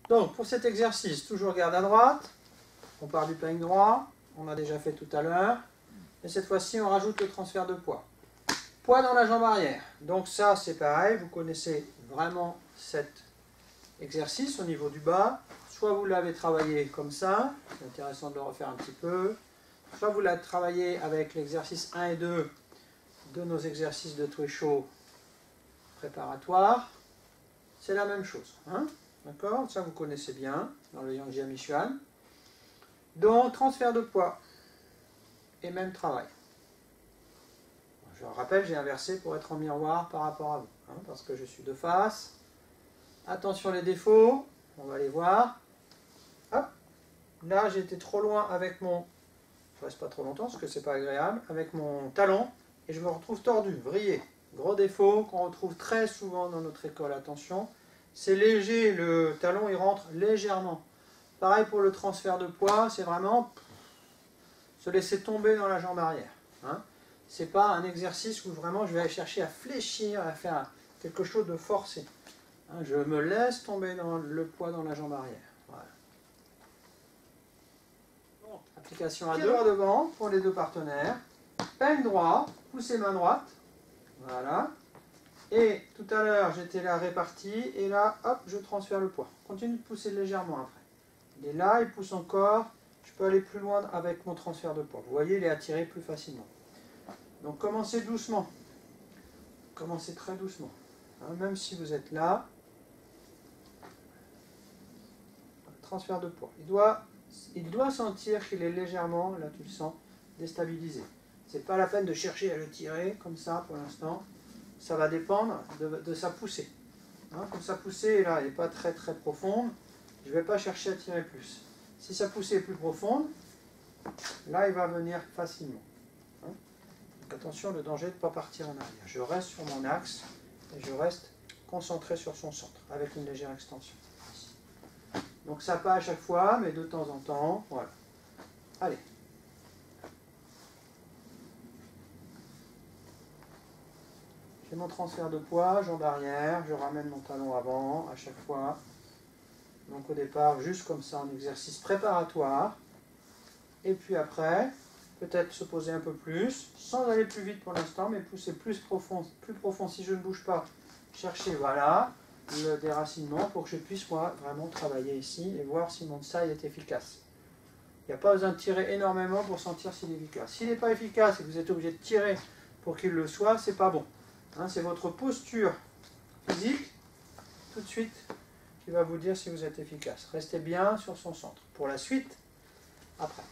Donc, pour cet exercice, toujours garde à droite. On part du peigne droit. On a déjà fait tout à l'heure. Et cette fois-ci, on rajoute le transfert de poids. Poids dans la jambe arrière. Donc ça, c'est pareil. Vous connaissez vraiment cet exercice au niveau du bas. Soit vous l'avez travaillé comme ça. C'est intéressant de le refaire un petit peu. Soit vous l'avez travaillé avec l'exercice 1 et 2 de nos exercices de Tuesho préparatoires. C'est la même chose. Hein? D'accord? Ça, vous connaissez bien dans le Yang Jia Michuan. Donc, transfert de poids et même travail. Je rappelle, j'ai inversé pour être en miroir par rapport à vous, hein, parce que je suis de face. Attention les défauts, on va les voir. Hop, là j'ai été trop loin avec mon, je reste pas trop longtemps parce que c'est pas agréable, avec mon talon et je me retrouve tordu, vrillé. Gros défaut qu'on retrouve très souvent dans notre école, attention. C'est léger, le talon il rentre légèrement. Pareil pour le transfert de poids, c'est vraiment se laisser tomber dans la jambe arrière. Hein. C'est pas un exercice où vraiment je vais aller chercher à fléchir, à faire quelque chose de forcé. Hein, je me laisse tomber dans le poids dans la jambe arrière. Voilà. Bon, application à deux. Droit devant pour les deux partenaires. Peigne droit, poussez main droite. Voilà. Et tout à l'heure, j'étais là réparti. Et là, hop, je transfère le poids. Continue de pousser légèrement après. Il est là, il pousse encore. Je peux aller plus loin avec mon transfert de poids. Vous voyez, il est attiré plus facilement. Donc commencez doucement. Commencez très doucement. Hein, même si vous êtes là. Transfert de poids. Il doit sentir qu'il est légèrement, là tu le sens, déstabilisé. C'est pas la peine de chercher à le tirer comme ça pour l'instant. Ça va dépendre de sa poussée. Hein, comme sa poussée là, elle n'est pas très très profonde, je ne vais pas chercher à tirer plus. Si sa poussée est plus profonde, là il va venir facilement. Hein. Donc attention, le danger de ne pas partir en arrière. Je reste sur mon axe et je reste concentré sur son centre avec une légère extension. Donc ça pas à chaque fois, mais de temps en temps, voilà. Allez. J'ai mon transfert de poids, jambe arrière, je ramène mon talon avant à chaque fois. Donc au départ, juste comme ça en exercice préparatoire. Et puis après, peut-être se poser un peu plus, sans aller plus vite pour l'instant, mais pousser plus profond si je ne bouge pas. Chercher, voilà, le déracinement pour que je puisse moi vraiment travailler ici et voir si mon tsai est efficace. Il n'y a pas besoin de tirer énormément pour sentir s'il est efficace. S'il n'est pas efficace et que vous êtes obligé de tirer pour qu'il le soit, c'est pas bon. Hein, c'est votre posture physique, tout de suite, qui va vous dire si vous êtes efficace. Restez bien sur son centre. Pour la suite, après.